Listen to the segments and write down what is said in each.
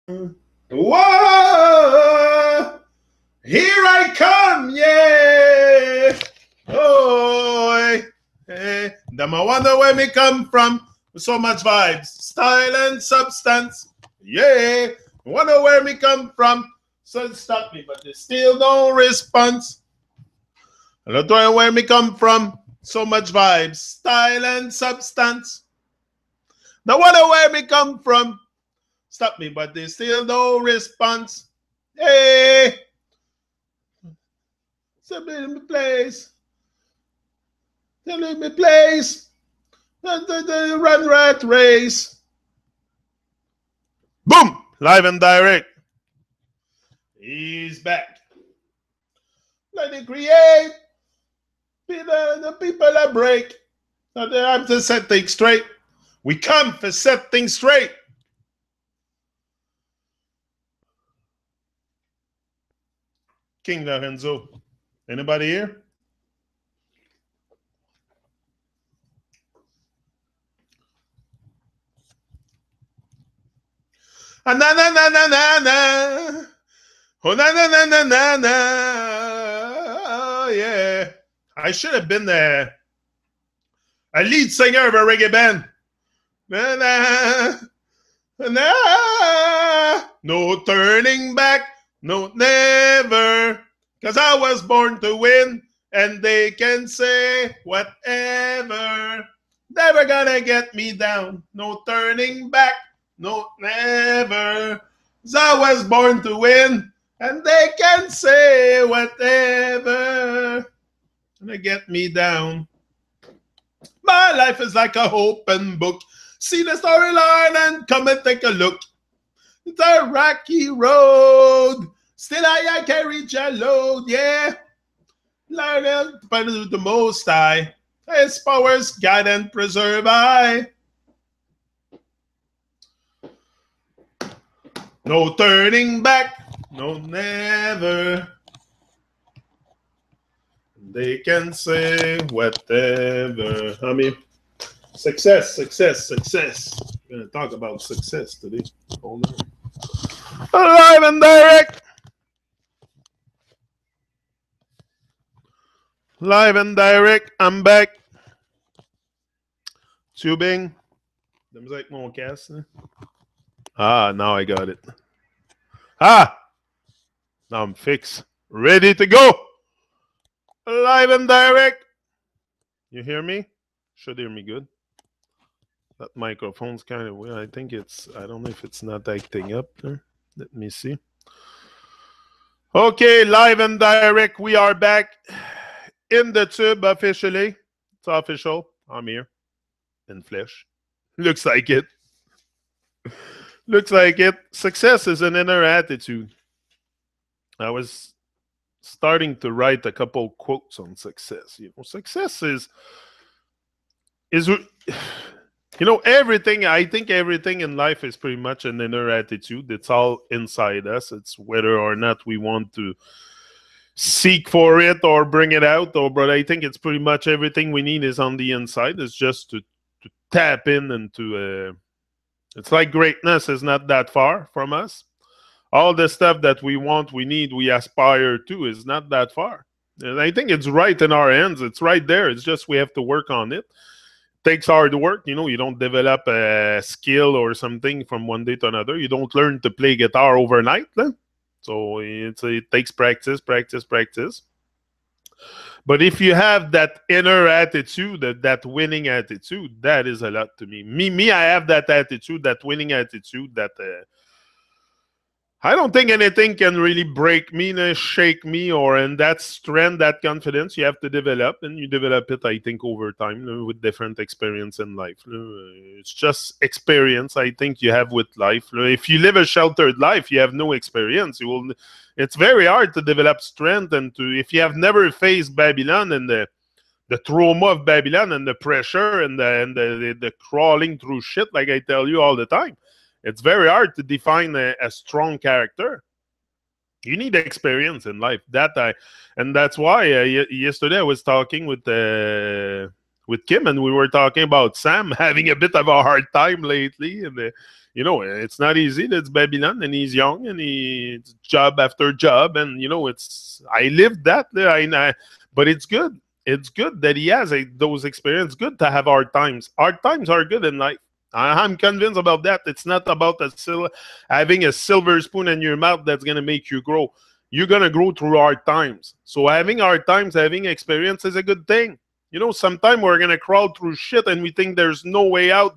Whoa! Here I come, yeah! Oh, hey. Them I wonder where me come from. So much vibes, style and substance. Yeah, I wonder where me come from. So stop me, but they still don't respond. I don't know where me come from. So much vibes, style and substance. No wonder where me come from. Stop me, but they still no response. Hey, somebody in my place. Tell me my place. The run rat race. Boom! Live and direct. He's back. Let it create. The people that break. So they have to set things straight. We come for set things straight. King Lorenzo. Anybody here? Na na na na na na. Oh na na na na na na. Oh, yeah. I should have been a lead singer of a reggae band. Na na na. No turning back. No, never. Cause I was born to win. And they can say whatever. Never gonna get me down. No turning back. No, never. Cause I was born to win. And they can say whatever. Gonna get me down. My life is like a open book. See the storyline and come and take a look. It's a rocky road. Still I can reach a load, yeah. Learn to do the most high. His powers guide and preserve I. No turning back, no never. They can say whatever. I mean, success, success, success. We're going to talk about success today. Hold on. Live and direct. Live and direct. I'm back. Tubing. Them like more cast. Ah, now I got it. Ah! Now I'm fixed. Ready to go. Live and direct. You hear me? Should hear me good. That microphone's kind of weird. I think it's, I don't know if it's not acting up there. Let me see. Okay, live and direct. We are back in the tube officially. It's official. I'm here in flesh. Looks like it. Looks like it. Success is an inner attitude. I was starting to write a couple quotes on success. You know, success is you know, everything. I think everything in life is pretty much an inner attitude. It's all inside us. It's whether or not we want to seek for it or bring it out. Or, but I think it's pretty much everything we need is on the inside. It's just to tap in and to. It's like greatness is not that far from us. All the stuff that we want, we need, we aspire to is not that far. And I think it's right in our hands. It's right there. It's just we have to work on it. Takes hard work. You know, you don't develop a skill or something from one day to another. You don't learn to play guitar overnight. So it takes practice, practice, practice. But if you have that inner attitude, that winning attitude, that is a lot to me. Me, I have that attitude, that winning attitude, that I don't think anything can really break me, shake me, or and that strength, that confidence you have to develop, and you develop it, I think, over time with different experience in life. It's just experience, I think, you have with life. If you live a sheltered life, you have no experience. You will. It's very hard to develop strength, and to if you have never faced Babylon and the trauma of Babylon and the pressure and the crawling through shit, like I tell you all the time. It's very hard to define a strong character. You need experience in life. And that's why yesterday I was talking with with Kim, and we were talking about Sam having a bit of a hard time lately, and it's not easy. That's Babylon, and he's young, and he's job after job, and it's I lived that, but it's good. It's good that he has those experiences. Good to have hard times. Hard times are good in life. I'm convinced about that. It's not about having a silver spoon in your mouth that's gonna make you grow. You're gonna grow through hard times. So having hard times, having experience is a good thing. Sometimes we're gonna crawl through shit and we think there's no way out.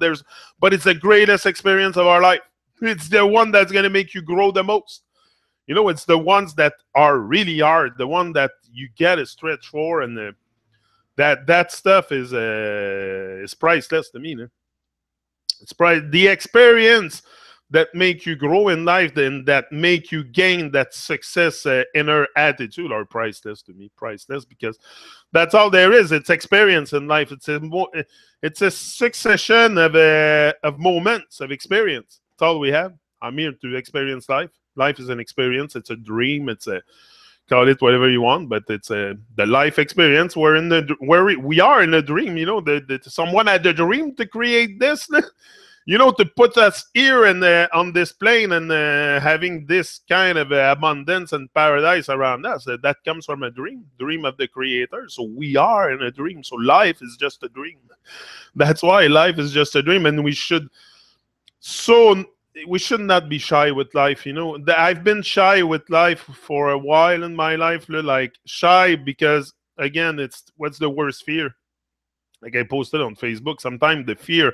But it's the greatest experience of our life. It's the one that's gonna make you grow the most. It's the ones that are really hard, the one that you get a stretch for, and that stuff is priceless to me. It's the experience that make you grow in life and that make you gain that success inner attitude are priceless to me. Priceless, because that's all there is. It's experience in life. It's a succession of moments of experience. That's all we have. I'm here to experience life. Life is an experience. It's a dream. Call it whatever you want, but it's the life experience. We are in a dream. Someone had a dream to create this. To put us here and on this plane and having this kind of abundance and paradise around us. That comes from a dream of the Creator. So we are in a dream. So life is just a dream. That's why life is just a dream, and we should not be shy with life. I've been shy with life for a while in my life, like shy because, again, what's the worst fear? Like I posted on Facebook, sometimes the fear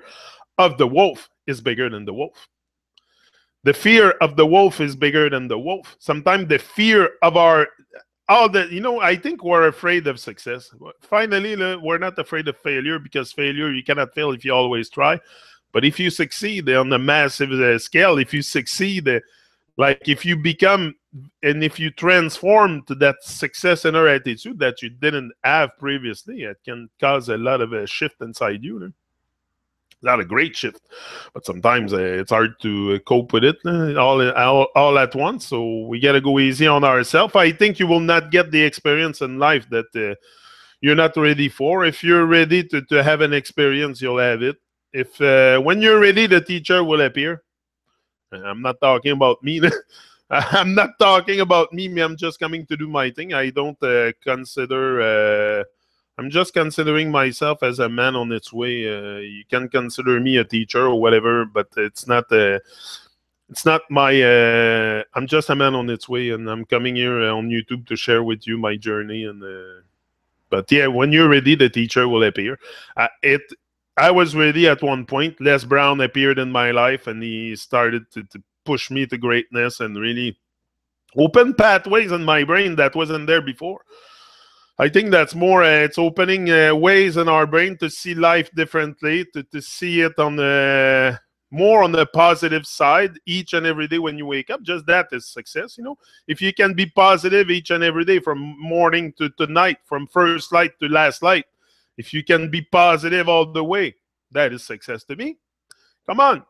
of the wolf is bigger than the wolf. The fear of the wolf is bigger than the wolf. Sometimes the fear of I think we're afraid of success. Finally, we're not afraid of failure, because failure, you cannot fail if you always try. But if you succeed on a massive scale, if you succeed, like if you become and if you transform to that success inner attitude that you didn't have previously, it can cause a lot of a shift inside you. Not a great shift, but sometimes it's hard to cope with it all at once. So we got to go easy on ourselves. I think you will not get the experience in life that you're not ready for. If you're ready to have an experience, you'll have it. If when you're ready, the teacher will appear. I'm not talking about me. I'm not talking about me. I'm just coming to do my thing. I don't consider. I'm just considering myself as a man on its way. You can consider me a teacher or whatever, but it's not. It's not my. I'm just a man on its way, and I'm coming here on YouTube to share with you my journey. But yeah, when you're ready, the teacher will appear. I was ready at one point. Les Brown appeared in my life, and he started to push me to greatness and really open pathways in my brain that wasn't there before. I think that's more, it's opening ways in our brain to see life differently, to see it on more on the positive side each and every day when you wake up. Just that is success. If you can be positive each and every day from morning to night, from first light to last light, if you can be positive all the way, that is success to me. Come on.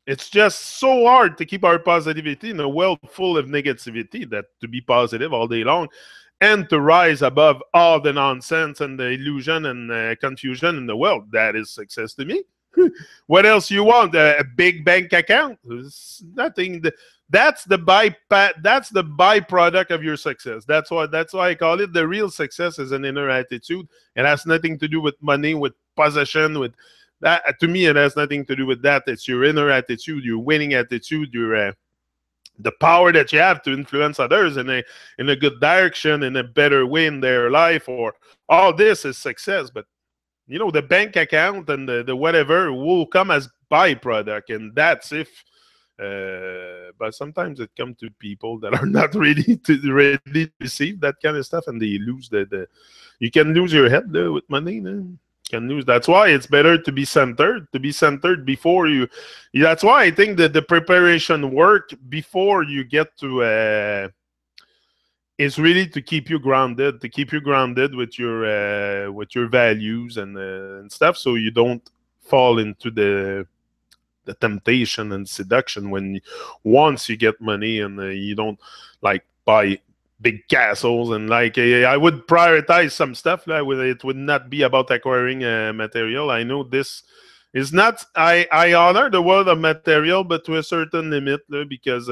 It's just so hard to keep our positivity in a world full of negativity, that to be positive all day long and to rise above all the nonsense and the illusion and confusion in the world, that is success to me. What else you want? A big bank account? It's nothing. That's the byproduct of your success. That's why I call it the real success is an inner attitude. It has nothing to do with money, with possession, with that. To me, it has nothing to do with that. It's your inner attitude, your winning attitude, your the power that you have to influence others in a good direction, in a better way in their life, or all this is success. But the bank account and the whatever will come as byproduct, and that's if. But sometimes it comes to people that are not ready to receive that kind of stuff, and they lose you can lose your head with money. Can lose. That's why it's better to be centered. Before you. That's why I think that the preparation work before you get to is really to keep you grounded. With your values and stuff, so you don't fall into the temptation and seduction once you get money and you don't like buy big castles, and like I would prioritize some stuff. Like, it would not be about acquiring material. I know this is not. I honor the world of material, but to a certain limit, because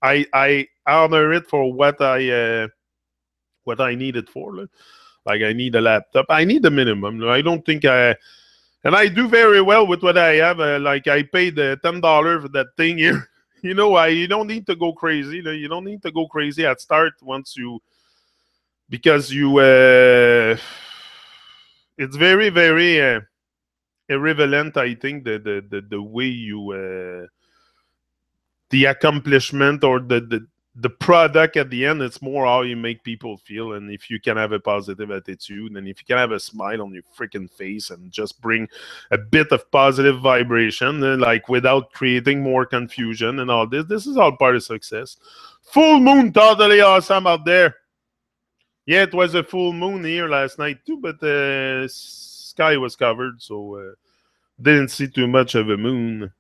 I honor it for what I need it for. Like I need a laptop. I need the minimum. I don't think I. And I do very well with what I have. Like I paid $10 for that thing here. You don't need to go crazy. You don't need to go crazy at start once you, because you, it's very, very irrelevant. I think the way you, the accomplishment or the product at the end, it's more how you make people feel. And if you can have a positive attitude, and if you can have a smile on your freaking face and just bring a bit of positive vibration, like without creating more confusion and all this is all part of success. Full moon, totally awesome out there. Yeah, it was a full moon here last night too, but the sky was covered, so didn't see too much of a moon.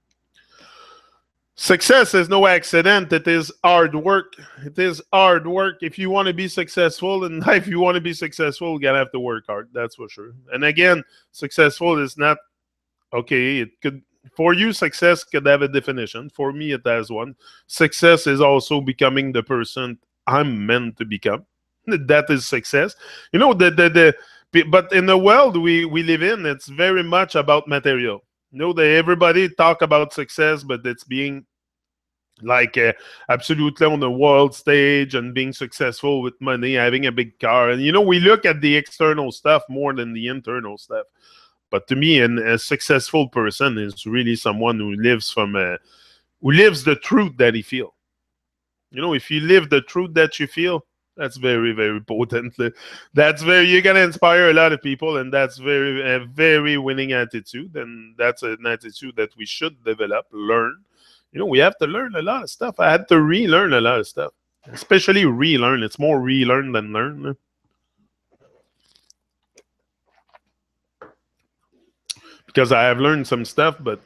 Success is no accident. It is hard work. It is hard work. If you want to be successful in life, you want to be successful, you're going to have to work hard. That's for sure. And again, successful is not, okay, it could, for you, success could have a definition. For me, it has one. Success is also becoming the person I'm meant to become. That is success. But in the world we live in, it's very much about material. Everybody talk about success, but it's being like absolutely on the world stage and being successful with money, having a big car. And, we look at the external stuff more than the internal stuff. But to me, a successful person is really someone who lives the truth that he feels. If you live the truth that you feel, that's very, very potent. You're going to inspire a lot of people, and that's a very winning attitude. And that's an attitude that we should develop, learn. We have to learn a lot of stuff. I had to relearn a lot of stuff, especially relearn. It's more relearn than learn. Because I have learned some stuff, but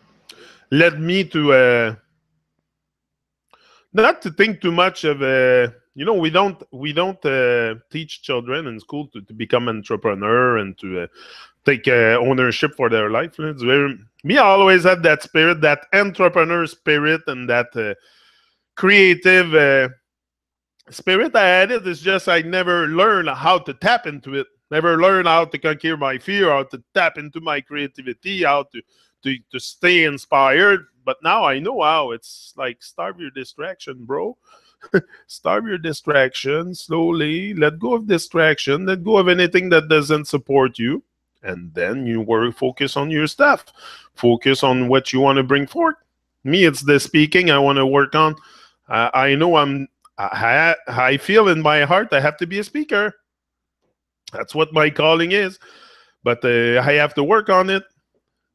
led me to not to think too much of we don't teach children in school to become entrepreneur and to take ownership for their life. It's me. I always had that spirit, that entrepreneur spirit, and that creative spirit. I had it. It's just I never learned how to tap into it. Never learned how to conquer my fear, how to tap into my creativity, how to stay inspired. But now I know how. It's like starve your distraction, bro. Starve your distraction slowly. Let go of distraction. Let go of anything that doesn't support you. And then you focus on your stuff. Focus on what you want to bring forth. Me, it's the speaking I want to work on. I know I feel in my heart I have to be a speaker. That's what my calling is. But I have to work on it.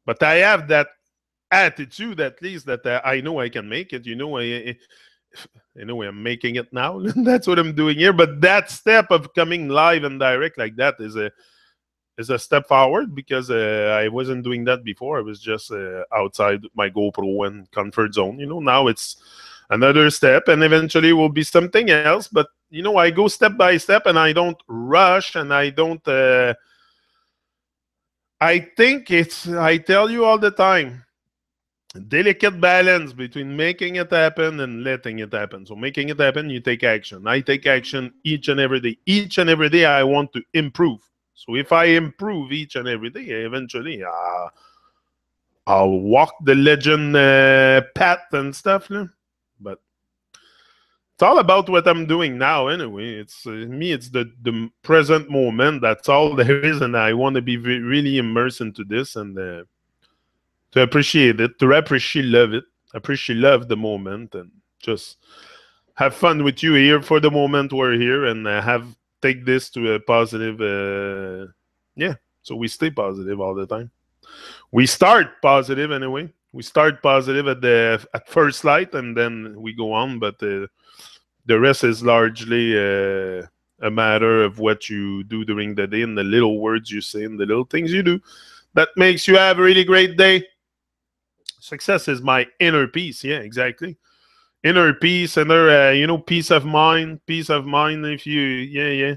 But I have that attitude, at least, that I know I can make it. I'm making it now. That's what I'm doing here. But that step of coming live and direct like that is a step forward, because I wasn't doing that before. I was just outside my GoPro and comfort zone. Now it's another step, and eventually will be something else. But I go step by step, and I don't rush, and I don't. I think I tell you all the time, delicate balance between making it happen and letting it happen. So making it happen, you take action. I take action each and every day. Each and every day I want to improve. So if I improve each and every day, eventually I'll walk the legend path and stuff. But it's all about what I'm doing now anyway. It's me, it's the present moment. That's all there is, and I want to be really immersed into this and to appreciate it, to appreciate love the moment, and just have fun with you here for the moment we're here, and take this to a positive, so we stay positive all the time. We start positive anyway. We start positive at first light, and then we go on, but the rest is largely a matter of what you do during the day, and the little words you say, and the little things you do that makes you have a really great day. Success is my inner peace. Yeah, exactly. inner peace, inner peace of mind, peace of mind. If you, yeah,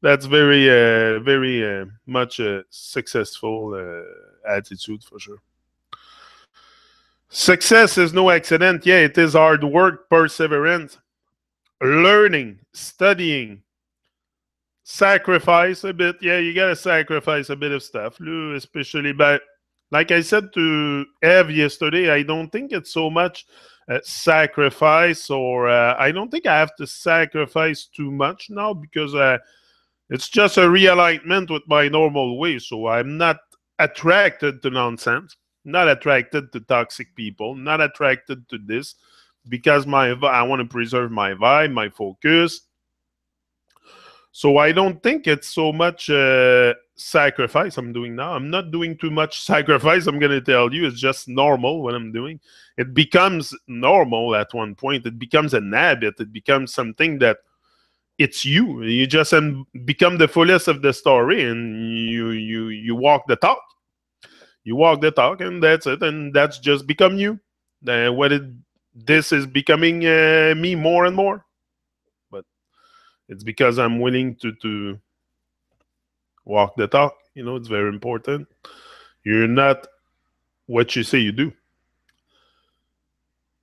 that's very much a successful attitude for sure. Success is no accident. Yeah, it is hard work, perseverance, learning, studying, sacrifice a bit. Yeah, you gotta sacrifice a bit of stuff, especially. But like I said to Ev yesterday, I don't think it's so much sacrifice, or I don't think I have to sacrifice too much now, because it's just a realignment with my normal way. So I'm not attracted to nonsense, not attracted to toxic people, not attracted to this, because I want to preserve my vibe, my focus. So I don't think it's so much sacrifice I'm doing now. I'm not doing too much sacrifice. I'm going to tell you, it's just normal what I'm doing. It becomes normal at one point. It becomes an habit. It becomes something that it's you. You just become the fullest of the story, and you walk the talk. You walk the talk, and that's it. And that's just become you. This is becoming me more and more. It's because I'm willing to walk the talk. It's very important. You're not what you say you do.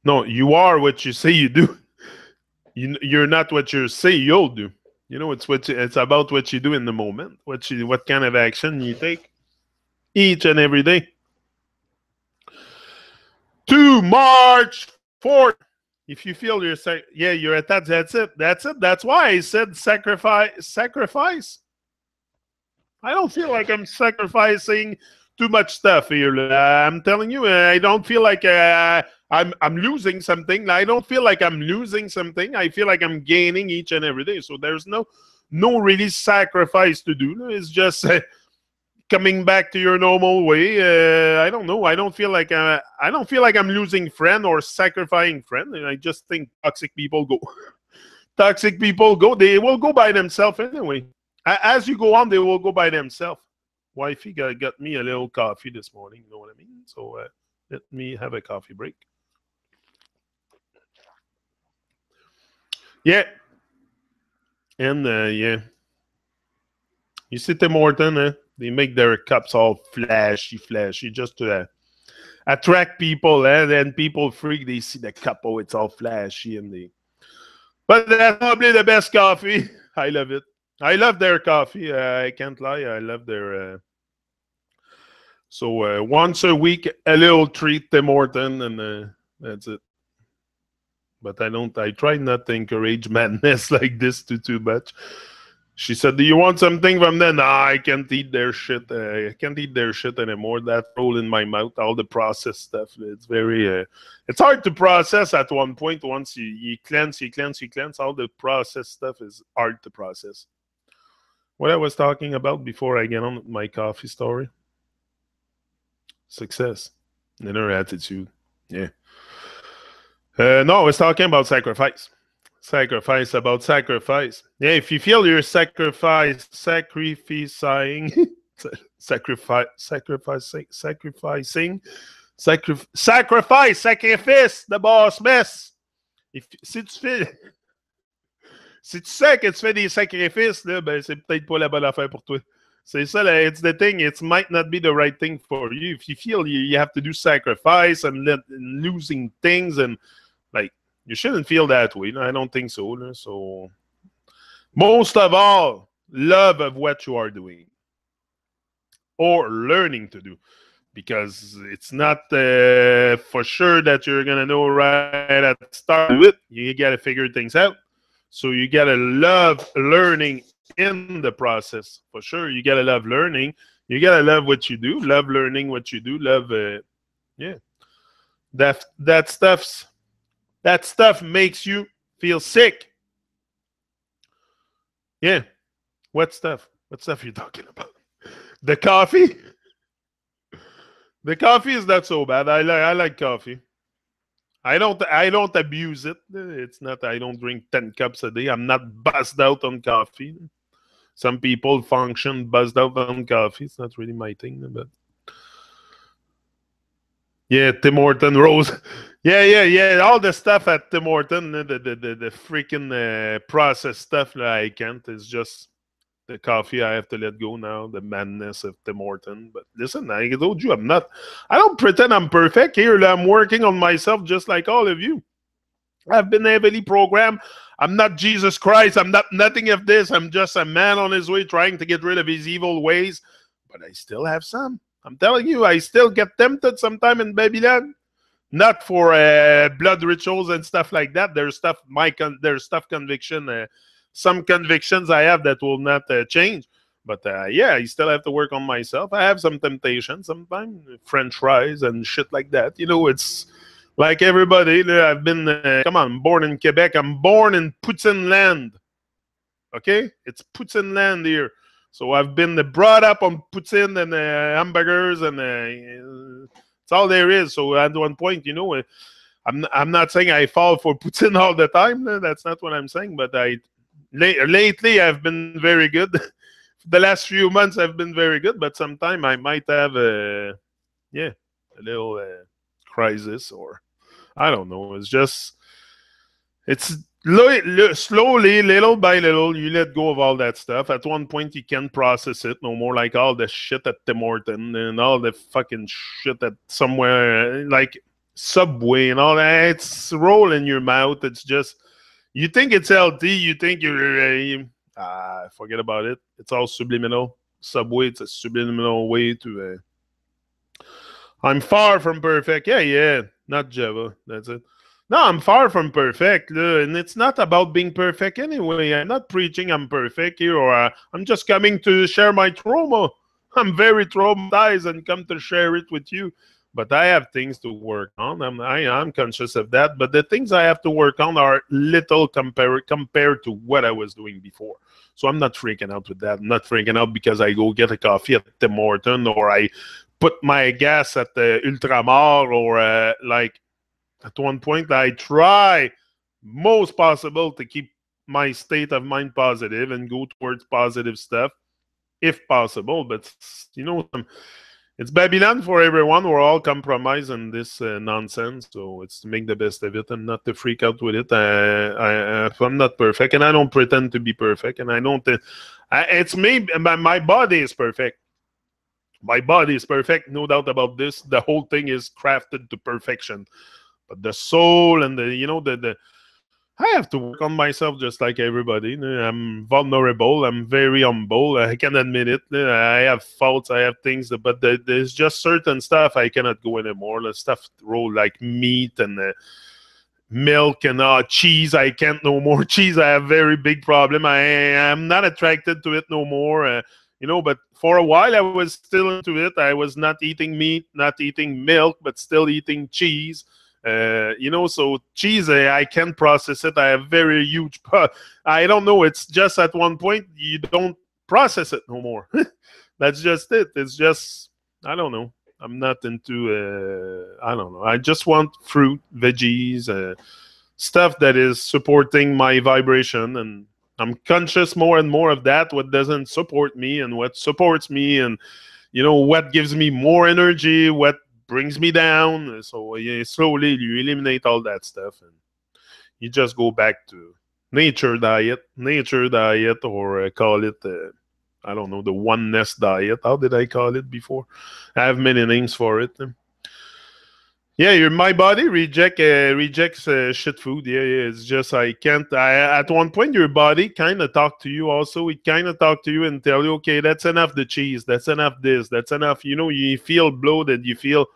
No, you are what you say you do. You're not what you say you'll do. It's about what you do in the moment. What kind of action you take each and every day. To March 4th. If you feel you're attached, that's it. That's why I said sacrifice. I don't feel like I'm sacrificing too much stuff here. I'm telling you, I don't feel like I'm losing something. I don't feel like I'm losing something. I feel like I'm gaining each and every day. So there's no really sacrifice to do. It's just coming back to your normal way. I don't know. I don't feel like I'm losing friend or sacrificing friend. And I just think toxic people go. Toxic people go. They will go by themselves anyway. As you go on, they will go by themselves. Wifey got me a little coffee this morning. You know what I mean? So let me have a coffee break. Yeah. And yeah. You see Tim Horton, they make their cups all flashy, just to attract people. And then people freak. They see the cup, oh, it's all flashy. But that's probably the best coffee. I love it. I love their coffee. I can't lie. I love their... So once a week, a little treat, Tim Horton, and that's it. But I try not to encourage madness like this too much. She said, do you want something from them? Nah, I can't eat their shit. I can't eat their shit anymore. That roll in my mouth, all the processed stuff. It's very... it's hard to process at one point. Once you cleanse, all the processed stuff is hard to process. What I was talking about before I get on with my coffee story. Success. Inner attitude. Yeah. No, I was talking about sacrifice. About sacrifice. Yeah, if you feel you're sacrificing, sacrifice, the boss mess. Si tu sais que tu fais des sacrifices, là, ben, c'est peut-être pas la bonne affaire pour toi. C'est ça, it's the thing. It might not be the right thing for you. If you feel you have to do sacrifice and losing things, and like, you shouldn't feel that way. I don't think so. So, most of all, love of what you are doing or learning to do. Because it's not for sure that you're going to know right at the start of it. You got to figure things out. So you got to love learning in the process. For sure, you got to love learning. You got to love what you do. Love learning what you do. Love, yeah. That stuff makes you feel sick. Yeah. What stuff? What stuff are you talking about? The coffee? The coffee is not so bad. I like coffee. I don't abuse it. It's not, I don't drink 10 cups a day. I'm not buzzed out on coffee. Some people function buzzed out on coffee. It's not really my thing. But yeah, Tim Horton Rose. Yeah. All the stuff at Tim Horton, the freaking processed stuff, I can't. It's just the coffee I have to let go now, the madness of Tim Horton. But listen, I told you I don't pretend I'm perfect here. I'm working on myself just like all of you. I've been heavily programmed. I'm not Jesus Christ. I'm not nothing of this. I'm just a man on his way trying to get rid of his evil ways. But I still have some. I'm telling you, I still get tempted sometime in Babylon. Not for blood rituals and stuff like that. There's stuff conviction. Some convictions I have that will not change. But yeah, I still have to work on myself. I have some temptation sometimes, French fries and shit like that. It's like everybody. I've been, come on, I'm born in Quebec. I'm born in Putin land. Okay? It's Putin land here. So I've been brought up on Putin and hamburgers and it's all there is. So at one point, I'm not saying I fall for Putin all the time. That's not what I'm saying. But lately I've been very good. The last few months I've been very good. But sometime I might have a little crisis, or I don't know. It's slowly, little by little, you let go of all that stuff. At one point, you can't process it no more. Like all the shit at Tim Horton and all the fucking shit at somewhere like Subway and all that. It's roll in your mouth. It's just, you think it's healthy. You think you're, forget about it. It's all subliminal. Subway, it's a subliminal way to. I'm far from perfect. Yeah. Not Java. That's it. No, I'm far from perfect, and it's not about being perfect anyway. I'm not preaching I'm perfect here, or I'm just coming to share my trauma. I'm very traumatized and come to share it with you. But I have things to work on. I'm conscious of that. But the things I have to work on are little compared to what I was doing before. So I'm not freaking out with that. I'm not freaking out because I go get a coffee at Tim Horton, or I put my gas at the Ultramar, or like. At one point, I try most possible to keep my state of mind positive and go towards positive stuff, if possible. But, it's Babylon for everyone. We're all compromised in this nonsense. So it's to make the best of it and not to freak out with it. I'm not perfect, and I don't pretend to be perfect. And I don't. It's me. My body is perfect. My body is perfect, no doubt about this. The whole thing is crafted to perfection. But the soul and the I have to work on myself just like everybody. I'm vulnerable. I'm very humble. I can admit it. I have faults. I have things, but there's just certain stuff I cannot go anymore. The stuff roll like meat and milk and cheese. I can't no more cheese. I have very big problem. I am not attracted to it no more. But for a while I was still into it. I was not eating meat, not eating milk, but still eating cheese. So cheese, I can't process it. I have very huge. I don't know. It's just at one point you don't process it no more. That's just it. It's just, I don't know. I'm not into. I don't know. I just want fruit, veggies, stuff that is supporting my vibration, and I'm conscious more and more of that. What doesn't support me and what supports me, and what gives me more energy, what brings me down. So slowly you eliminate all that stuff and you just go back to nature diet, or call it I don't know, the oneness diet. How did I call it before? I have many names for it. Yeah, my body rejects shit food. Yeah. It's just I can't. At one point, your body kind of talk to you. Also, it kind of talk to you and tell you, okay, that's enough. The cheese. That's enough. This. That's enough. You feel bloated. You feel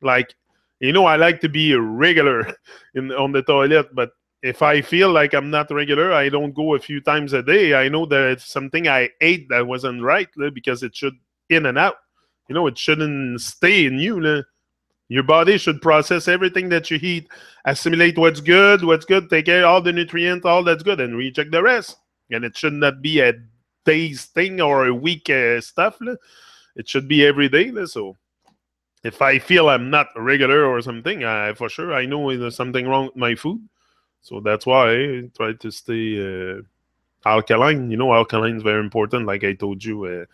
like, I like to be regular on the toilet, but if I feel like I'm not regular, I don't go a few times a day. I know that it's something I ate that wasn't right, because it should in and out. It shouldn't stay in you. Your body should process everything that you eat, assimilate what's good, take care of all the nutrients, all that's good, and reject the rest. And it should not be a day's thing or a week stuff. It should be every day. So if I feel I'm not regular or something, for sure I know there's something wrong with my food. So that's why I try to stay alkaline. Alkaline is very important. Like I told you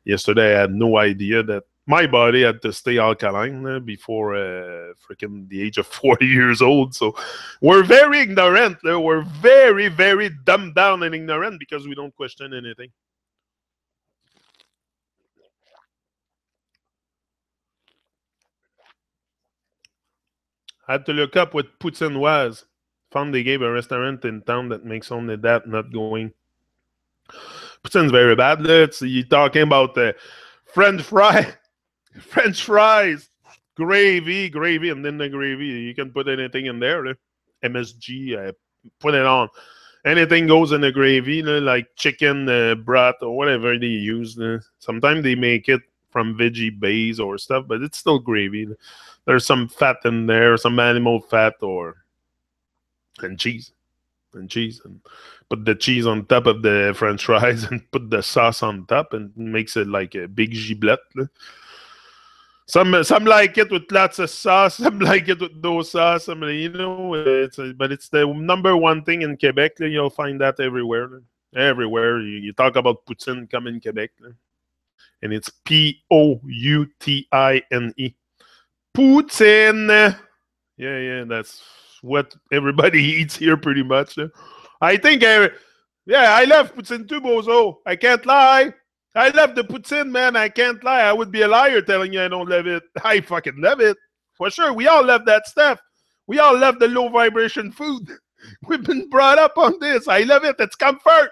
yesterday, I had no idea that my body had to stay alkaline before freaking the age of 40 years old. So we're very ignorant. We're very, very dumbed down and ignorant because we don't question anything. I had to look up what poutine was. Found they gave a restaurant in town that makes only that, not going. Poutine's very bad. You're talking about French fry, French fries, gravy, and then the gravy. You can put anything in there. MSG, put it on. Anything goes in the gravy, like chicken broth or whatever they use. Sometimes they make it from veggie base or stuff, but it's still gravy. There's some fat in there, some animal fat or and cheese. And cheese and put the cheese on top of the french fries and put the sauce on top and makes it like a big giblette. Some like it with lots of sauce, some like it with no sauce. But it's the number one thing in Quebec. You'll find that everywhere. Everywhere you talk about poutine, come in Quebec, and it's Poutine. Poutine. Yeah, that's what everybody eats here pretty much. I think, I love poutine too, Bozo. I can't lie. I love the poutine, man. I can't lie. I would be a liar telling you I don't love it. I fucking love it. For sure. We all love that stuff. We all love the low vibration food. We've been brought up on this. I love it. It's comfort.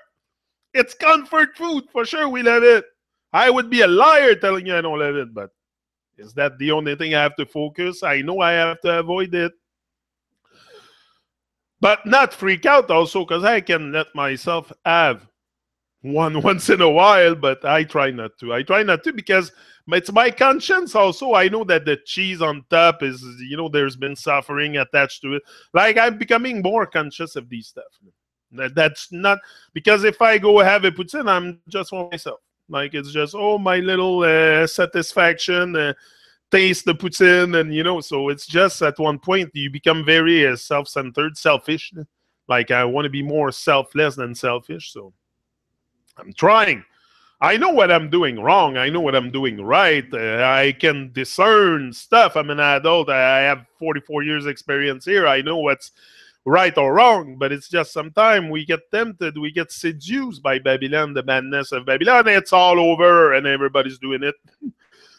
It's comfort food. For sure, we love it. I would be a liar telling you I don't love it, but is that the only thing I have to focus? I know I have to avoid it. But not freak out also, because I can let myself have one once in a while, but I try not to. I try not to because it's my conscience also. I know that the cheese on top is, there's been suffering attached to it. Like, I'm becoming more conscious of these stuff. That's not, because if I go have a poutine, I'm just for myself. Like, it's just, my little satisfaction, taste the poutine, and so it's just at one point you become very self-centered, selfish. Like, I want to be more selfless than selfish, so I'm trying. I know what I'm doing wrong. I know what I'm doing right. I can discern stuff. I'm an adult. I have 44 years experience here. I know what's right or wrong, but it's just sometimes we get tempted, we get seduced by Babylon, the madness of Babylon. It's all over and everybody's doing it.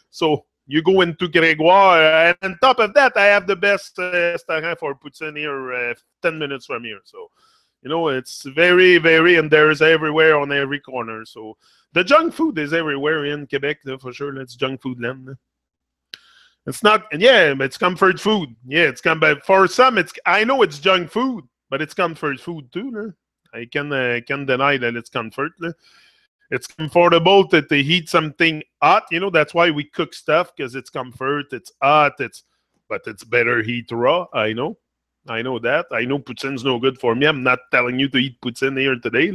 So you go into Grégoire, and on top of that, I have the best restaurant for poutine here 10 minutes from here. So, it's very, very, and there's everywhere on every corner. So the junk food is everywhere in Quebec, for sure. It's junk food land. It's not, but it's comfort food. Yeah, for some, I know it's junk food, but it's comfort food too. I can deny that it's comfort. It's comfortable to eat something hot. That's why we cook stuff, because it's comfort, it's hot, but it's better eat raw. I know that. I know poutine's no good for me. I'm not telling you to eat poutine here today.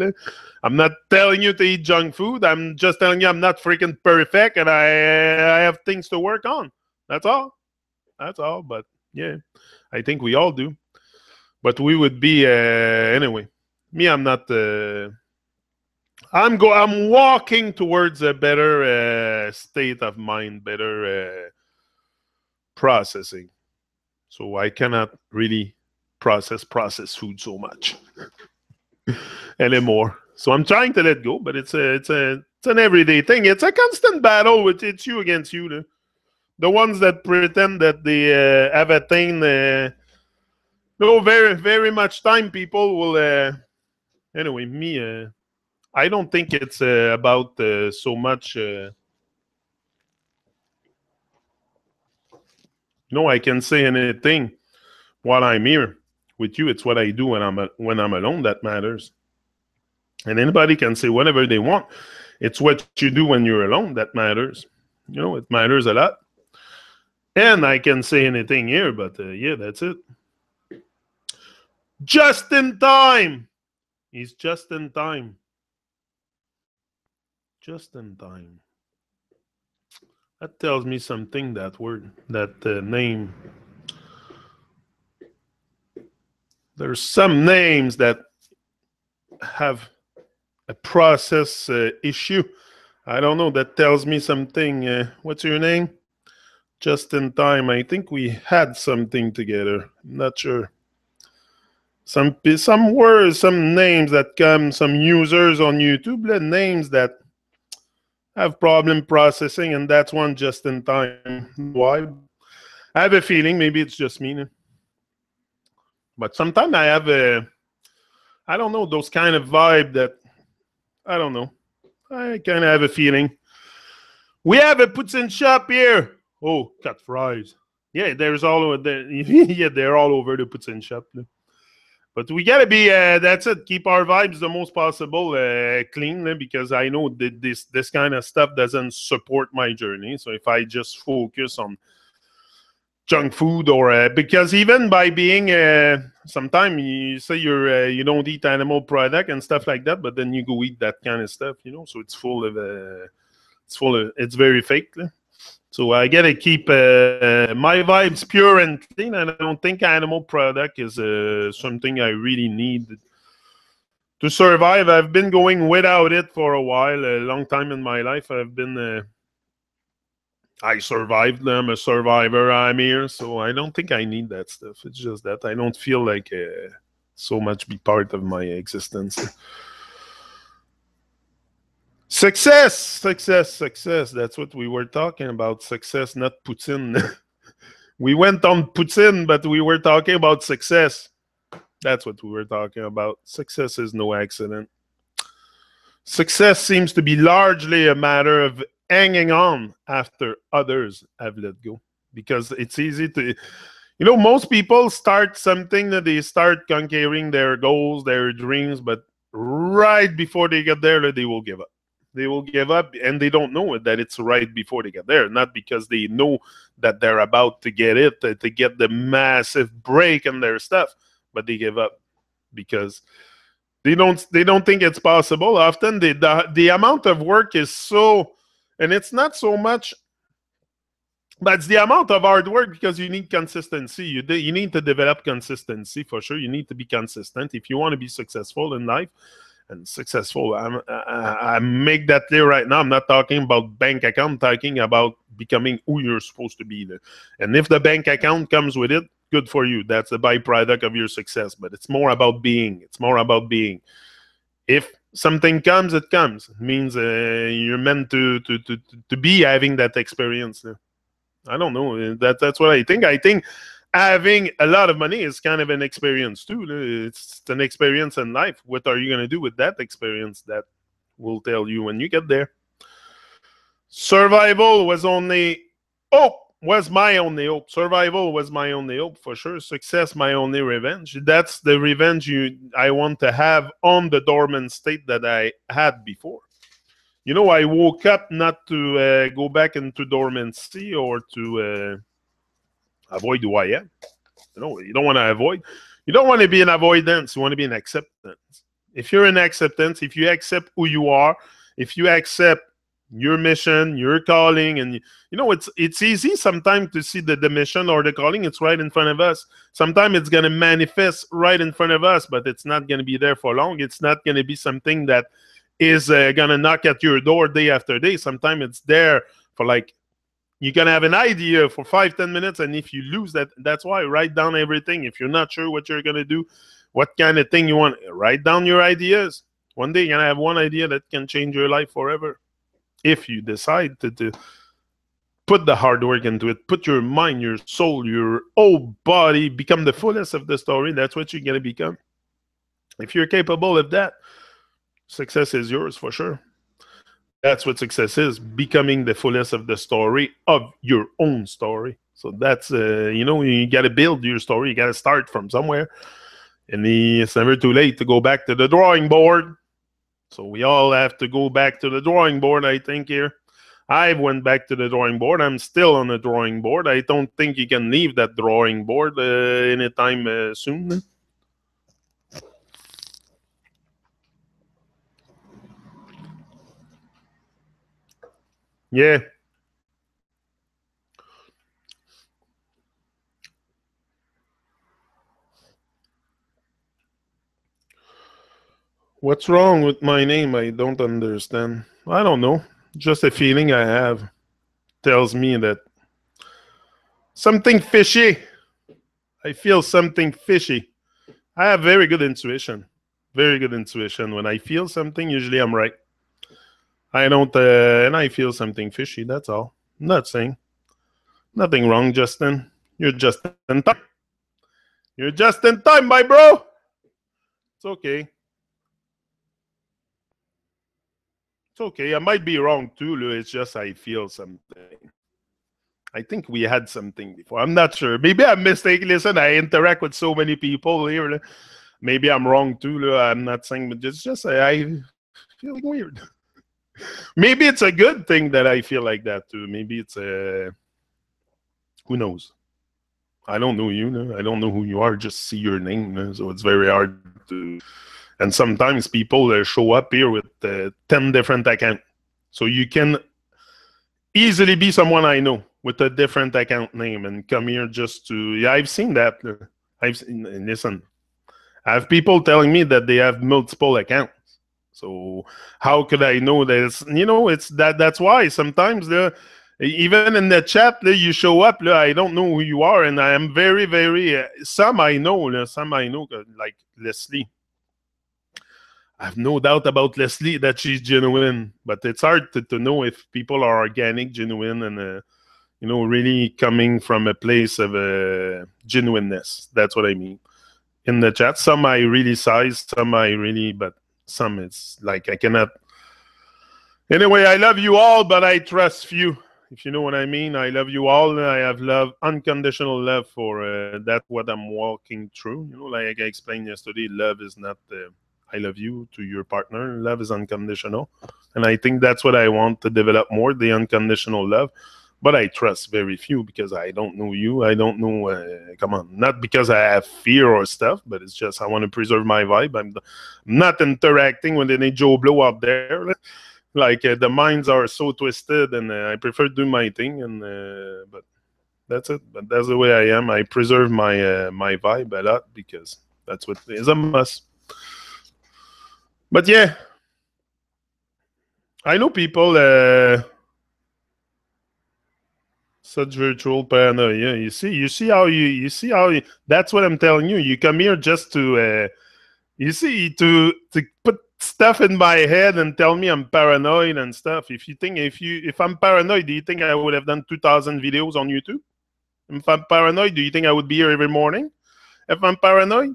I'm not telling you to eat junk food. I'm just telling you I'm not freaking perfect, and I have things to work on. That's all. But yeah, I think we all do. But we would be anyway. Me, I'm not. I'm walking towards a better state of mind, better processing. So I cannot really process food so much anymore. So I'm trying to let go, but it's an everyday thing. It's a constant battle. It's you against you. The ones that pretend that they have attained very, very much time, people will. Anyway, me. I don't think it's about so much. I can say anything while I'm here with you. It's what I do when I'm alone that matters. And anybody can say whatever they want. It's what you do when you're alone that matters. It matters a lot. And I can say anything here, but yeah, that's it. Just in time. He's just in time. Just in time. That tells me something, that word, that name. There's some names that have a process issue. I don't know. That tells me something. What's your name? Just in time. I think we had something together. I'm not sure. Some words, some names that come, some users on YouTube, the names that have problem processing, and that's one just in time. Why? I have a feeling maybe it's just me, but sometimes I have a, I don't know, those kind of vibe that I don't know. I kind of have a feeling. We have a poutine shop here. Oh, cut fries. Yeah, there's all over there. Yeah, they're all over the poutine shop. But we gotta be. That's it. Keep our vibes the most possible clean, because I know that this kind of stuff doesn't support my journey. So if I just focus on junk food or because even by being sometimes you say you don't eat animal product and stuff like that, but then you go eat that kind of stuff, so it's very fake. So I gotta keep my vibes pure and clean. And I don't think animal product is something I really need to survive. I've been going without it for a while, a long time in my life. I survived. I'm a survivor. I'm here, so I don't think I need that stuff. It's just that I don't feel like so much be part of my existence. Success, success, success. That's what we were talking about. Success, not Putin. We went on Putin, but we were talking about success. That's what we were talking about. Success is no accident. Success seems to be largely a matter of hanging on after others have let go. Because it's easy to, most people start something that they start conquering their goals, their dreams, but right before they get there, they will give up. They will give up, and they don't know that it's right before they get there. Not because they know that they're about to get it, to get the massive break in their stuff, but they give up because they don't think it's possible. Often the amount of work is so, and it's not so much, but it's the amount of hard work, because you need consistency. You need to develop consistency for sure. You need to be consistent if you want to be successful in life. And successful, I make that clear right now. I'm not talking about bank account. I'm talking about becoming who you're supposed to be. And if the bank account comes with it, good for you. That's a byproduct of your success. But it's more about being. It's more about being. If something comes, it comes. It means you're meant to be having that experience. I don't know. That's what I think. I think having a lot of money is kind of an experience too. It's an experience in life. What are you going to do with that experience? That will tell you when you get there. Survival was only hope. Was my only hope. Survival was my only hope for sure. Success, my only revenge. That's the revenge I want to have on the dormant state that I had before. I woke up not to go back into dormancy or to avoid who I am. You don't want to avoid. You don't want to be in avoidance. You want to be in acceptance. If you're in acceptance, if you accept who you are, if you accept your mission, your calling, and it's easy sometimes to see the mission or the calling. It's right in front of us. Sometimes it's going to manifest right in front of us, but it's not going to be there for long. It's not going to be something that is going to knock at your door day after day. Sometimes it's there for you're going to have an idea for 5-10 minutes, and if you lose that, that's why write down everything. If you're not sure what you're going to do, what kind of thing you want, write down your ideas. One day you're going to have one idea that can change your life forever. If you decide to put the hard work into it, put your mind, your soul, your whole body, become the fullest of the story, that's what you're going to become. If you're capable of that, success is yours for sure. That's what success is, becoming the fullest of the story of your own story. So that's, you got to build your story. You got to start from somewhere. And it's never too late to go back to the drawing board. So we all have to go back to the drawing board, I think, here. I went back to the drawing board. I'm still on the drawing board. I don't think you can leave that drawing board anytime soon. Yeah. What's wrong with my name? I don't understand. I don't know. Just a feeling I have tells me that something fishy. I feel something fishy. I have very good intuition. Very good intuition. When I feel something, usually I'm right. I don't, and I feel something fishy. That's all. I'm not saying nothing wrong, Justin. You're just in time. You're just in time, my bro. It's okay. It's okay. I might be wrong too, Lou. It's just I feel something. I think we had something before. I'm not sure. Maybe I'm mistaken. Listen, I interact with so many people here. Maybe I'm wrong too. Lou. I'm not saying, but it's just I feel weird. Maybe it's a good thing that I feel like that too. Maybe it's a who knows. I don't know you. No? I don't know who you are. Just see your name. No? So it's very hard to. And sometimes people show up here with 10 different accounts. So you can easily be someone I know with a different account name and come here just to. Yeah, I've seen that. I've seen, listen. I have people telling me that they have multiple accounts. So how could I know that? It's that. That's why sometimes even in the chat, you show up. I don't know who you are, and I am very, very. Some I know. Some I know, like Leslie. I have no doubt about Leslie that she's genuine, but it's hard to know if people are organic, genuine, and really coming from a place of genuineness. That's what I mean. In the chat, some I really size, some I really, but some it's like I cannot. Anyway, I love you all, but I trust few. If you know what I mean, I love you all. I have love, unconditional love for that's what I'm walking through. Like I explained yesterday, love is not I love you to your partner. Love is unconditional. And I think that's what I want to develop more, the unconditional love. But I trust very few because I don't know you. I don't know, come on, not because I have fear or stuff, but it's just I want to preserve my vibe. I'm not interacting with any Joe Blow out there. Like the minds are so twisted, and I prefer to do my thing. And but that's it. But that's the way I am. I preserve my vibe a lot because that's what is a must. But yeah, I know people. Such virtual paranoia. You see how. That's what I'm telling you. You come here just to. To put stuff in my head and tell me I'm paranoid and stuff. If I'm paranoid, do you think I would have done 2,000 videos on YouTube? If I'm paranoid, do you think I would be here every morning? If I'm paranoid,